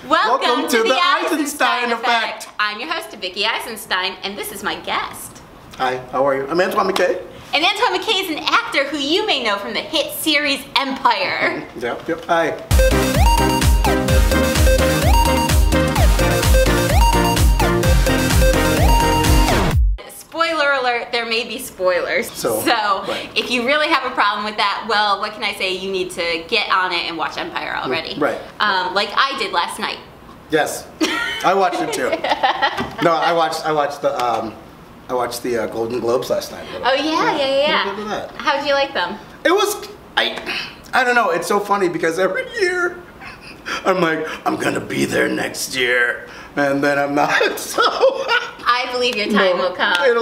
Welcome to the Eisenstein Effect. Effect. I'm your host, Vickie Eisenstein, and this is my guest. Hi, how are you? I'm Antoine McKay. And Antoine McKay is an actor who you may know from the hit series Empire. Yep, hi. Spoiler alert, there may be spoilers. So right. If you really have a problem with that, well, what can I say? You need to get on it and watch Empire already. Right. Like I did last night. Yes, I watched it too. No, I watched the Golden Globes last night. Oh yeah. Look at that. How did you like them? It was, I don't know, it's so funny because every year I'm like, I'm gonna be there next year, and then I'm not, so. I believe your time will come. It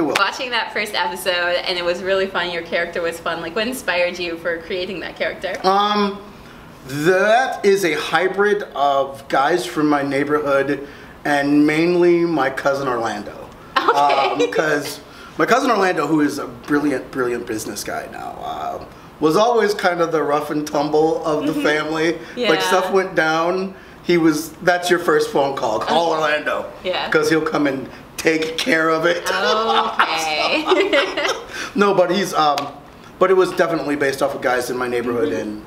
will. Watching that first episode, and it was really fun, your character was fun, like what inspired you for creating that character? That is a hybrid of guys from my neighborhood and mainly my cousin Orlando. Okay. Because my cousin Orlando, who is a brilliant business guy now, was always kind of the rough and tumble of the family. Yeah. Like stuff went down, that's your first phone call. Call Orlando. Yeah. Because he'll come and take care of it. Okay. No, but but it was definitely based off of guys in my neighborhood and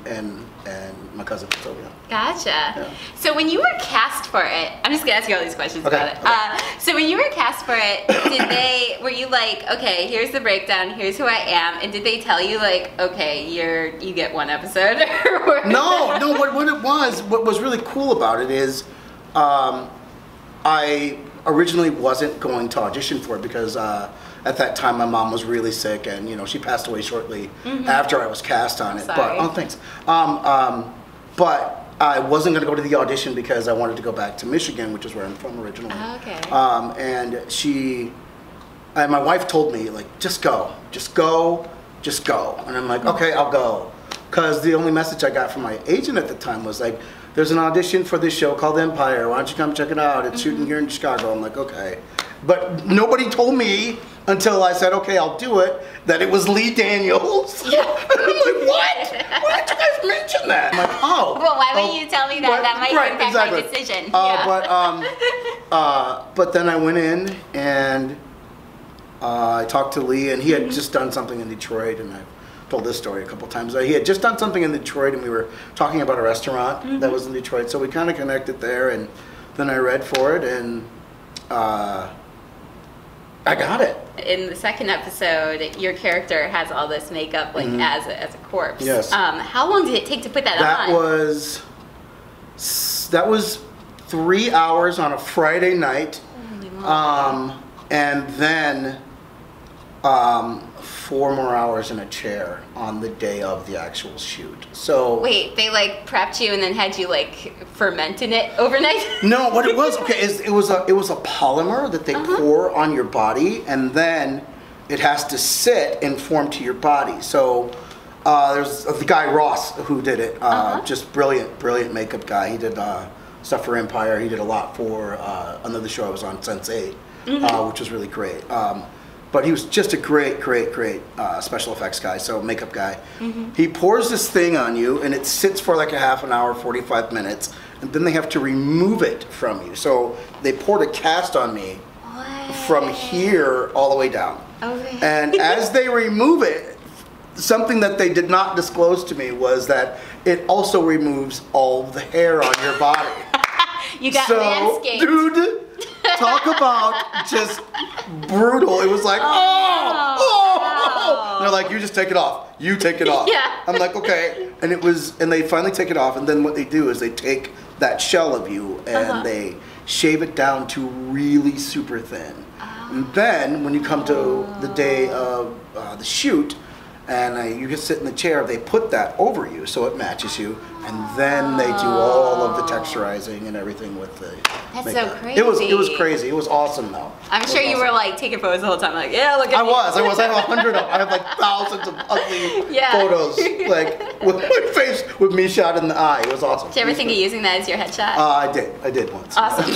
my cousin. So, yeah. Gotcha. Yeah. So when you were cast for it, I'm just gonna ask you all these questions about it. Okay. So when you were cast for it, were you like, okay, here's the breakdown, here's who I am, and did they tell you like, okay, you get one episode? No. What was really cool about it is, I originally wasn't going to audition for it because at that time my mom was really sick, and she passed away shortly after I was cast on it. Sorry. But thanks. But I wasn't going to go to the audition because I wanted to go back to Michigan, which is where I'm from originally. Oh, okay. And my wife told me, like, just go. And I'm like, okay, I'll go. Because the only message I got from my agent at the time was like, there's an audition for this show called Empire. Why don't you come check it out? It's shooting here in Chicago. I'm like, okay. But nobody told me until I said, okay, I'll do it, that it was Lee Daniels. Yeah. And I'm like, what? Why did you guys mention that? I'm like, oh. Well, why wouldn't you tell me that? That might impact my decision. But then I went in and I talked to Lee, and he had just done something in Detroit, and I've told this story a couple times. He had just done something in Detroit, and we were talking about a restaurant that was in Detroit, so we kind of connected there, and then I read for it, and I got it. In the second episode, your character has all this makeup, like as a corpse. Yes. How long did it take to put that on? That was 3 hours on a Friday night, and then 4 more hours in a chair on the day of the actual shoot. So wait, they like prepped you and then had you like fermented it overnight? No, what it was, okay, is it was a polymer that they pour on your body, and then it has to sit and form to your body. So there's the guy Ross who did it, just brilliant makeup guy. He did stuff for Empire. He did a lot for another show I was on, Sense8, which was really great. But he was just a great special effects guy, so makeup guy. He pours this thing on you, and it sits for like a half an hour, 45 minutes, and then they have to remove it from you. So they poured a cast on me from here all the way down. Okay. And as they remove it, something that they did not disclose to me was that it also removes all the hair on your body. You got landscaped. Dude, talk about just brutal. It was like, oh. And they're like, you just take it off. You take it off. Yeah. I'm like, okay. And they finally take it off, and then what they do is they take that shell of you and they shave it down to really super thin. And then when you come to the day of the shoot, and you can sit in the chair, they put that over you so it matches you, and then they do all of the texturizing and everything with the That's makeup. So crazy. It was crazy. It was awesome though. I'm sure you were like taking photos the whole time, like, yeah, look at me. I have 100 of them. I have like thousands of ugly photos, like with my face, with me shot in the eye. It was awesome. Did you ever think of using that as your headshot? I did once. Awesome.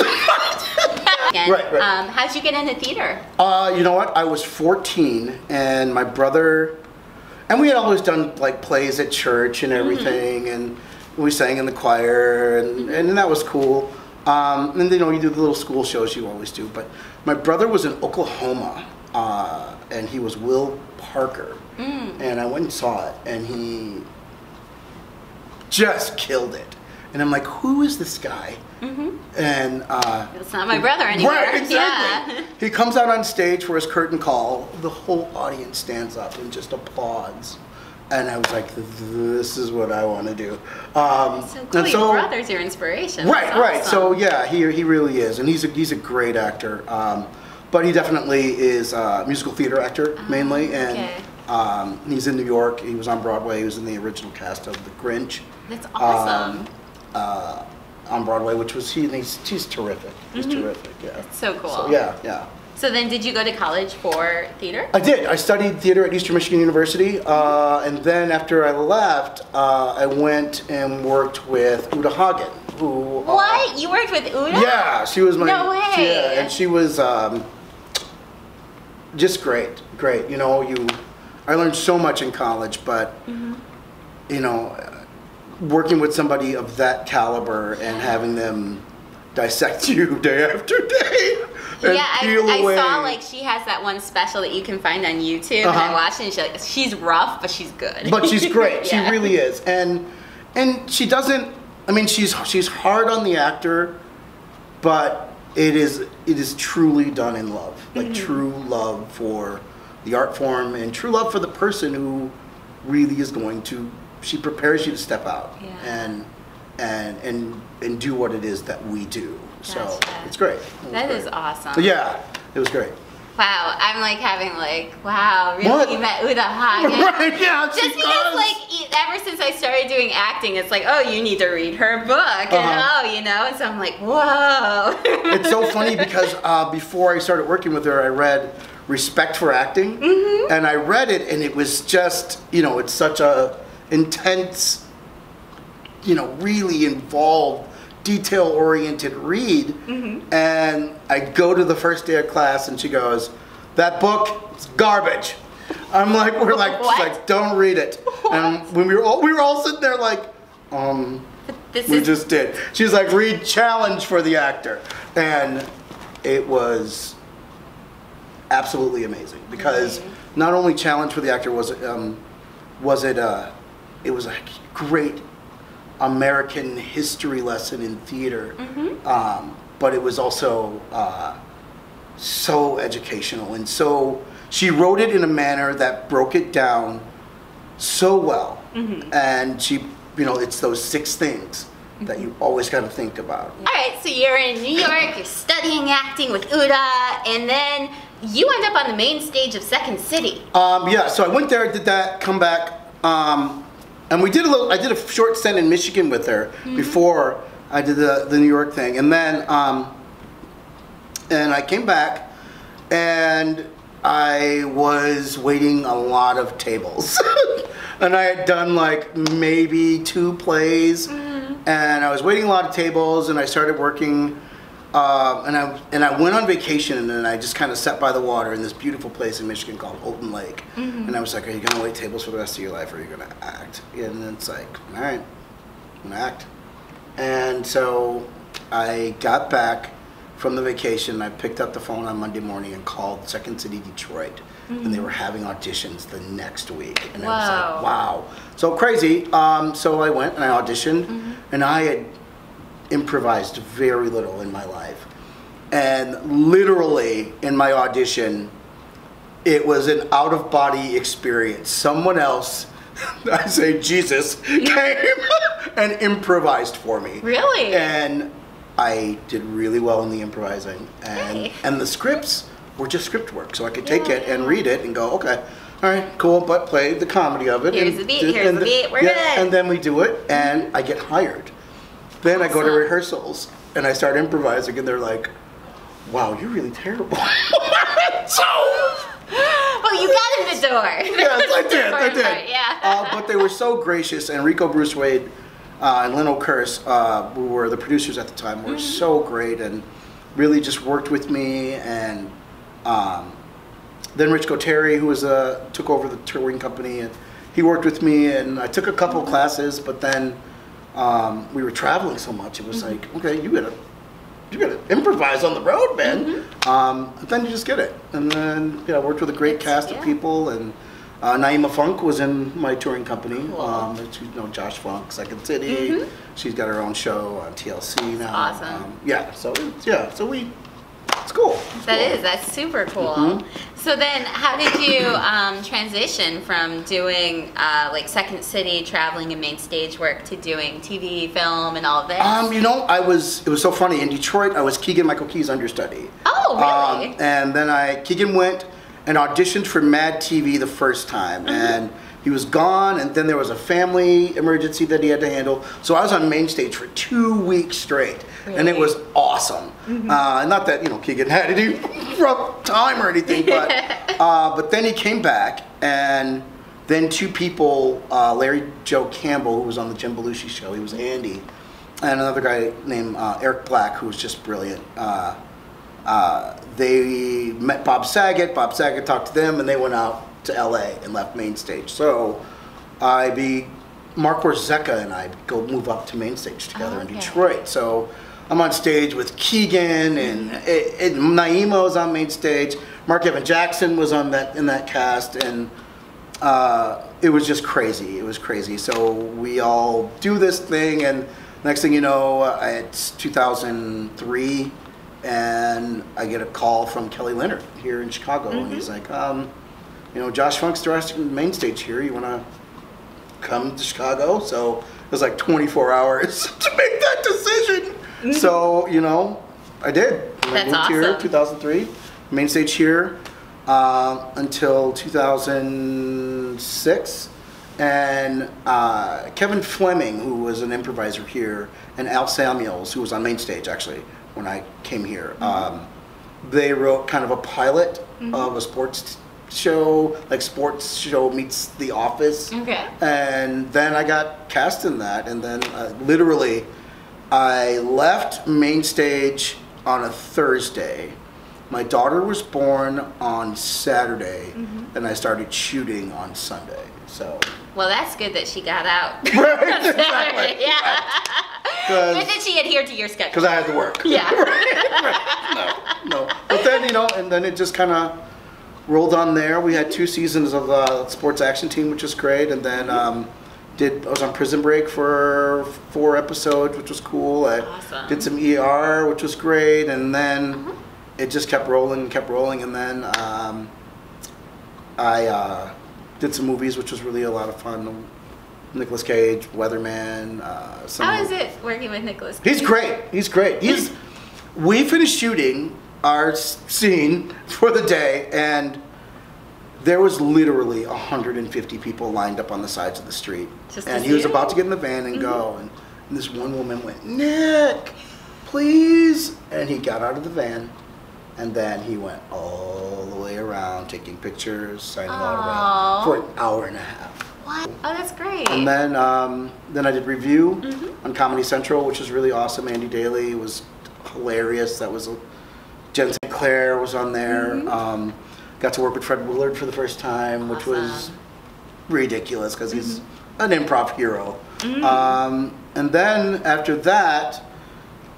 Right. How'd you get into theater? You know what? I was 14, and my brother, and we had always done like plays at church and everything, and we sang in the choir, and that was cool. And you know, you do the little school shows you always do. But my brother was in Oklahoma, and he was Will Parker, and I went and saw it, and he just killed it. And I'm like, who is this guy? And it's not my brother anymore. Right, exactly. Yeah. He comes out on stage for his curtain call. The whole audience stands up and just applauds. And I was like, this is what I want to do. So cool, your brother's your inspiration. Right, That's right. awesome. So yeah, he really is, and he's a great actor. But he definitely is a musical theater actor mainly, and he's in New York. He was on Broadway. He was in the original cast of The Grinch. That's awesome. On Broadway, which was he's terrific. He's terrific. Yeah. That's so cool. So, yeah. So then, did you go to college for theater? I did. I studied theater at Eastern Michigan University, and then after I left, I went and worked with Uta Hagen, who. What? You worked with Uta? Yeah, she was my. No way. Yeah, and she was just great. You know, I learned so much in college, but you know, working with somebody of that caliber and having them dissect you day after day. Yeah, I saw like she has that one special that you can find on YouTube, and I watched it, and she's rough, but she's good. But she's great. Yeah. She really is, and she doesn't. I mean, she's hard on the actor, but it is truly done in love, like true love for the art form and true love for the person who really is going to. She prepares you to step out and do what it is that we do. So it's great. That is awesome. So, yeah, it was great. Wow, I'm like having like, wow, really? What? You met Uta Hagen? Right, yeah. Just because like ever since I started doing acting, it's like, oh, you need to read her book, and you know, and so I'm like, whoa. It's so funny because before I started working with her, I read Respect for Acting, and I read it, and it was just, you know, it's such a intense, you know, really involved, detail-oriented read, and I go to the first day of class, and she goes, "That book is garbage." I'm like, she's like, "Don't read it." What? And when we were all sitting there like, we just did. She's like, "Read Challenge for the Actor," and it was absolutely amazing because not only Challenge for the Actor it was a great American history lesson in theater, but it was also so educational, and so she wrote it in a manner that broke it down so well, and she, you know, it's those 6 things that you always got to think about. All right, so you're in New York, you're studying acting with Uta, and then you end up on the main stage of Second City. Yeah, so I went there, did that, come back. And I did a short stint in Michigan with her before I did the New York thing. And then, and I came back and I was waiting a lot of tables. And I had done like maybe 2 plays, and I was waiting a lot of tables, and I started working, and I went on vacation, and then I just kind of sat by the water in this beautiful place in Michigan called Houghton Lake, and I was like, "Are you gonna wait tables for the rest of your life, or are you gonna act?" And it's like, "All right, I'm gonna act." And so I got back from the vacation. I picked up the phone on Monday morning and called Second City Detroit, and they were having auditions the next week, and I was like, "Wow, so crazy!" So I went and I auditioned, and I had improvised very little in my life, and literally in my audition it was an out-of-body experience. Someone else, I say Jesus, came and improvised for me. Really? And I did really well in the improvising, and the scripts were just script work, so I could take it and read it and go, okay, all right, cool, but play the comedy of it. Here's the beat, we're good. And then we do it, and I get hired. Then I go to rehearsals, and I start improvising, and they're like, wow, you're really terrible. So... Well, you got in the door. Yes, I did. Yeah. But they were so gracious, and Rico Bruce Wade and Lynn O'Kurse, who were the producers at the time, were so great and really just worked with me. And then Rich Goteri, who took over the touring company, and he worked with me, and I took a couple classes, but then we were traveling so much. It was like, okay, you gotta improvise on the road, man. Then you just get it. And then I worked with a great cast of people, and Naima Funk was in my touring company. Cool. Josh Funk, Second City. She's got her own show on TLC now. Awesome. So it's cool. That's super cool. So then, how did you transition from doing like Second City, traveling and main stage work, to doing TV, film, and all of this? It was so funny. In Detroit, I was Keegan-Michael Key's understudy. Oh, really? And then Keegan went and auditioned for Mad TV the first time, and he was gone, and then there was a family emergency that he had to handle. So I was on main stage for 2 weeks straight, and it was awesome. Not that Keegan had any rough time or anything, but then he came back, and then two people, Larry Joe Campbell, who was on the Jim Belushi show, he was Andy, and another guy named Eric Black, who was just brilliant. They met Bob Saget. Bob Saget talked to them, and they went out to LA and left main stage. So Mark Warzeka and I move up to main stage together in Detroit. So I'm on stage with Keegan, and Naima was on main stage. Mark Evan Jackson was in that cast, and it was just crazy. It was crazy. So we all do this thing, and next thing you know, it's 2003. And I get a call from Kelly Leonard here in Chicago, and he's like, Josh Funk's directing main stage here. You want to come to Chicago? So it was like 24 hours to make that decision. So, I did. And I moved here 2003, main stage here until 2006. And Kevin Fleming, who was an improviser here, and Al Samuels, who was on main stage actually, when I came here, they wrote kind of a pilot of a sports show, like Sports Show Meets The Office. And then I got cast in that, and then literally I left main stage on a Thursday. My daughter was born on Saturday, and I started shooting on Sunday. So. Well, that's good that she got out. Right, exactly. Yeah. Good that she adhered to your schedule. Because I had to work. Yeah. Right. No. But then, and then it just kind of rolled on there. We had 2 seasons of Sports Action Team, which was great. And then I was on Prison Break for 4 episodes, which was cool. I did some ER, which was great. And then it just kept rolling and kept rolling. And then I did some movies, which was really a lot of fun. Nicolas Cage, Weatherman. How is it working with Nicolas Cage? He's great. We finished shooting our scene for the day, and there was literally 150 people lined up on the sides of the street. And he was about to get in the van and go, and this one woman went, "Nick, please," and he got out of the van. And then he went all the way around, taking pictures, signing autographs for an hour and a half. What? Oh, that's great. And then I did review on Comedy Central, which was really awesome. Andy Daly was hilarious. That was Jen St. Clair was on there. Got to work with Fred Willard for the first time, which was ridiculous because he's an improv hero. And then after that,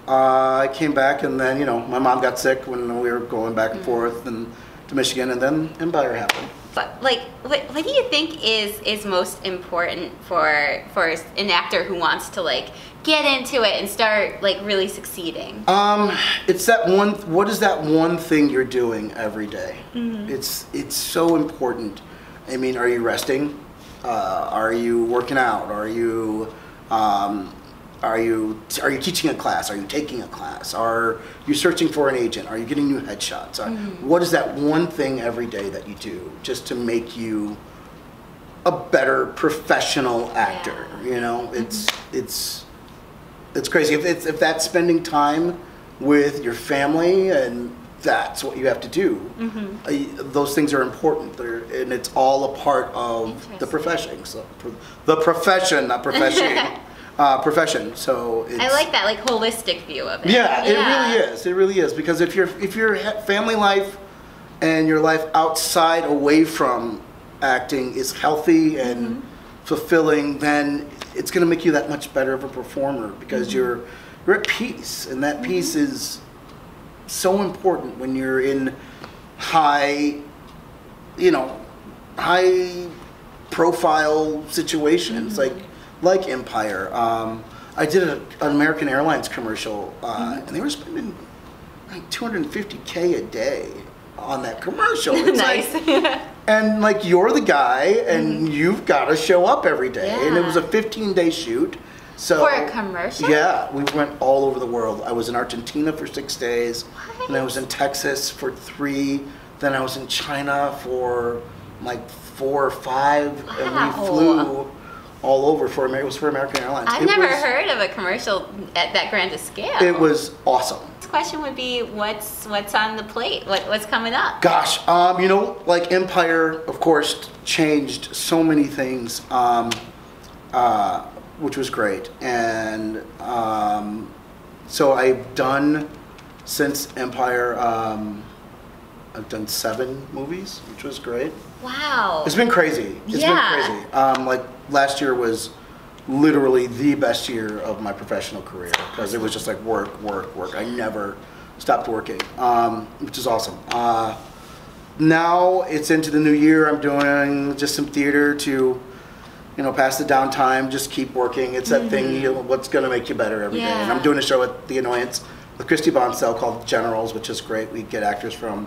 I came back, and then my mom got sick when we were going back and forth and to Michigan, and then Empire happened. But what do you think is most important for an actor who wants to get into it and start really succeeding? It's that one. What is that one thing you're doing every day? It's so important. I mean, are you resting? Are you working out? Are you teaching a class? Are you taking a class? Are you searching for an agent? Are you getting new headshots? What is that one thing every day that you do just to make you a better professional actor? It's crazy. If that's spending time with your family and that's what you have to do, those things are important. And it's all a part of the profession. So the profession, not profession. Profession. So I like that holistic view of it. Yeah, it really is. It really is, because if your family life and your life outside away from acting is healthy and fulfilling, then it's going to make you that much better of a performer because you're at peace, and that peace is so important when you're in high profile situations like Empire. I did an American Airlines commercial, and they were spending like $250K a day on that commercial. It's nice. like, and like you're the guy, and you've got to show up every day. And it was a 15-day shoot. So for a commercial? Yeah, we went all over the world. I was in Argentina for 6 days, and I was in Texas for 3. Then I was in China for like 4 or 5, and we flew all over for American Airlines. I've never heard of a commercial at that grand a scale. It was awesome. This question would be, what's on the plate? What's coming up? Gosh, like Empire, of course, changed so many things, which was great. And so I've done, since Empire, I've done 7 movies, which was great. Wow. It's been crazy. It's been crazy. Like last year was literally the best year of my professional career because it was just like work. I never stopped working, which is awesome. Now it's into the new year. I'm doing just some theater to, pass the downtime, just keep working. It's that thing, what's going to make you better every day. And I'm doing a show at The Annoyance with Christy Bonsell called Generals, which is great. We get actors from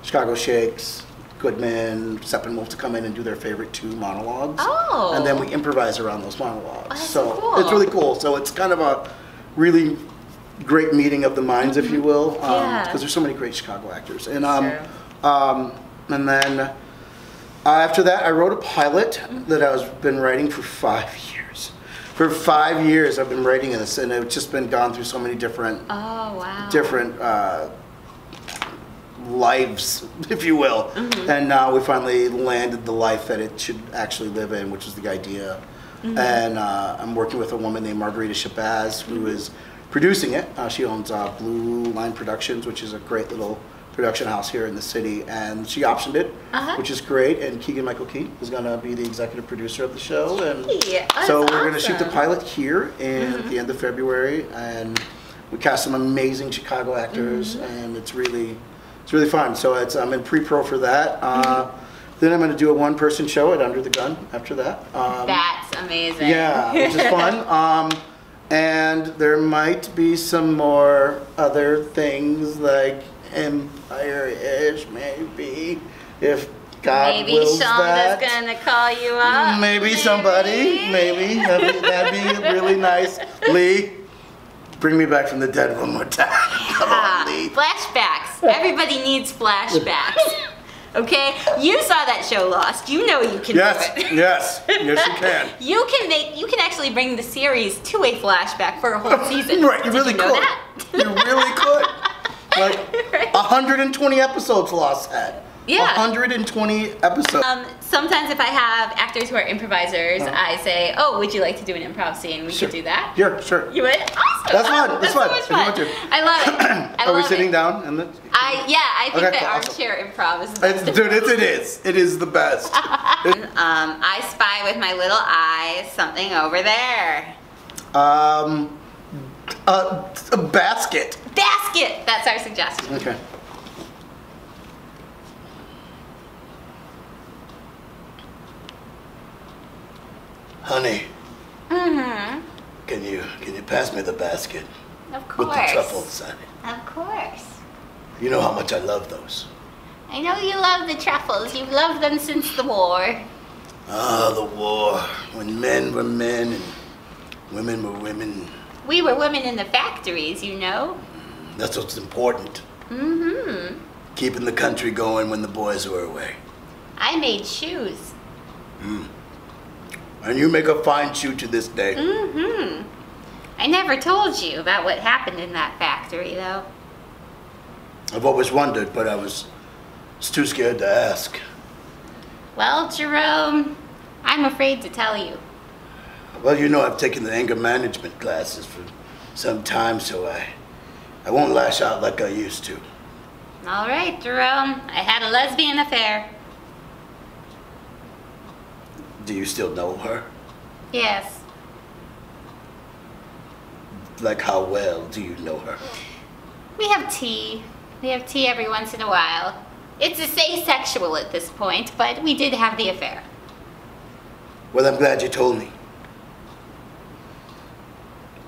Chicago Shakes, Goodman, Steppenwolf to come in and do their favorite 2 monologues. Oh. And then we improvise around those monologues. Oh, so cool. It's really cool. So it's kind of a really great meeting of the minds, if you will, because there's so many great Chicago actors. And and then after that, I wrote a pilot that I've been writing for 5 years. For 5 years, I've been writing this, and it's just been gone through so many different, different lives, if you will. And now we finally landed the life that it should actually live in, which is the idea. And I'm working with a woman named Margarita Shabazz, who is producing it. She owns Blue Line Productions, which is a great little production house here in the city, and she optioned it, which is great. And Keegan-Michael Key is going to be the executive producer of the show, and so we're going to shoot the pilot here at the end of February, and we cast some amazing Chicago actors, and it's really fun. So I'm in pre-pro for that. Then I'm going to do a 1-person show at Under the Gun after that. That's amazing. Yeah, which is fun. And there might be some more other things like Empire-ish, maybe, if God wills that. Maybe Shonda's gonna call you up. Maybe somebody. Maybe. That'd be really nice. Lee, bring me back from the dead one more time. Come on, Lee. Flashbacks. Everybody needs flashbacks. Okay? You saw that show Lost. You know you can do it. Yes, you can. You can actually bring the series to a flashback for a whole season. Right, you really Did you know could. that? You really could. Like 120 episodes Lost had. Yeah. 120 episodes. Sometimes if I have actors who are improvisers, I say, "Oh, would you like to do an improv scene? We could do that." Yeah, sure. You would? Awesome. That's fun. That's fun. So much fun. I love it. Are we sitting down? I think that armchair improv is the best. Dude, it is. It is the best. I spy with my little eyes something over there. A basket. Basket. That's our suggestion. Okay. Honey. Can you pass me the basket? Of course. With the truffles on it. Of course. You know how much I love those. I know you love the truffles. You've loved them since the war. Ah, the war. When men were men and women were women. We were women in the factories, you know. That's what's important. Keeping the country going when the boys were away. I made shoes. And you make a fine shoe to this day. I never told you about what happened in that factory, though. I've always wondered, but I was too scared to ask. Well, Jerome, I'm afraid to tell you. Well, you know I've taken the anger management classes for some time, so I won't lash out like I used to. All right, Jerome. I had a lesbian affair. Do you still know her? Yes. Like, how well do you know her? We have tea. We have tea every once in a while. It's asexual at this point, but we did have the affair. Well, I'm glad you told me.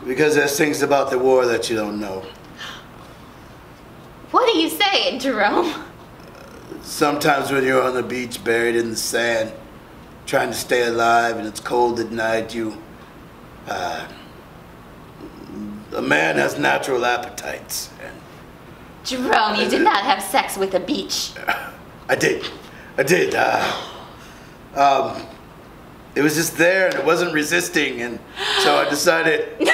Because there's things about the war that you don't know. What are you saying, Jerome? Sometimes when you're on the beach buried in the sand, trying to stay alive and it's cold at night, a man has natural appetites. And Jerome, you did not have sex with a beach. I did. It was just there and it wasn't resisting, and so I decided. No!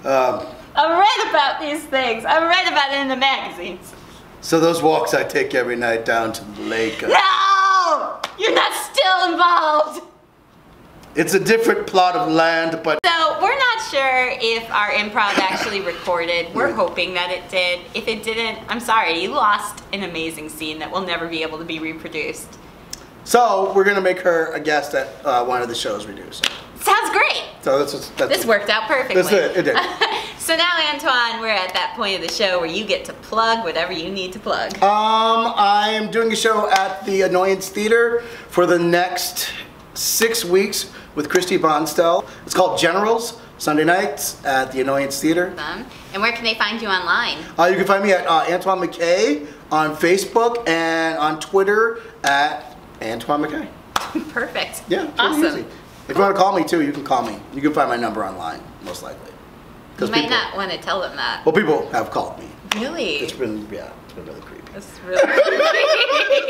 I've read about these things. I've read about it in the magazines. So those walks I take every night down to the lake. No! You're not still involved. It's a different plot of land, but. So we're not sure if our improv actually recorded. We're hoping that it did. If it didn't, I'm sorry. You lost an amazing scene that will never be able to be reproduced. So we're gonna make her a guest at one of the shows we do. So. Sounds great. So this worked out perfectly. That's it. It did. So now, Antoine, we're at that point of the show where you get to plug whatever you need to plug. I am doing a show at the Annoyance Theater for the next 6 weeks with Christy Bonstell. It's called Generals, Sunday nights at the Annoyance Theater. And where can they find you online? You can find me at Antoine McKay on Facebook and on Twitter at Antoine McKay. Perfect. Yeah, it's awesome. really easy. If you want to call me too, you can call me. You can find my number online, most likely. You might not want to tell them that. Well, people have called me. Really? It's been really creepy. It's really creepy.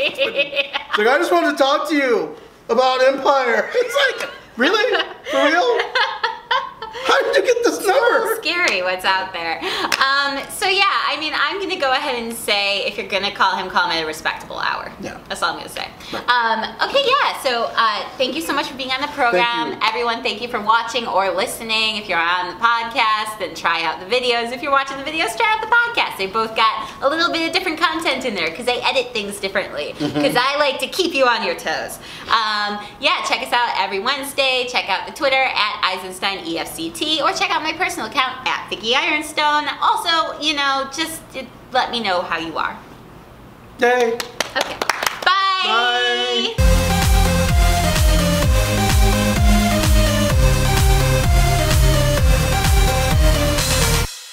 It's like, I just wanted to talk to you about Empire. It's like, really? For real? How did you get this number? It's a little scary what's out there. So yeah, I mean, I'm going to go ahead and say, if you're going to call him at a respectable hour. Yeah. That's all I'm going to say. Right. Okay, yeah, so thank you so much for being on the program. Thank you. Everyone, thank you for watching or listening. If you're on the podcast, then try out the videos. If you're watching the videos, try out the podcast. They both got a little bit of different content in there because they edit things differently. Because I like to keep you on your toes. Yeah, check us out every Wednesday. Check out the Twitter at Eisenstein EFCT, or check out my personal account at Vickie Ironstone. Also, you know, just let me know how you are. Yay. Okay. Bye. Bye.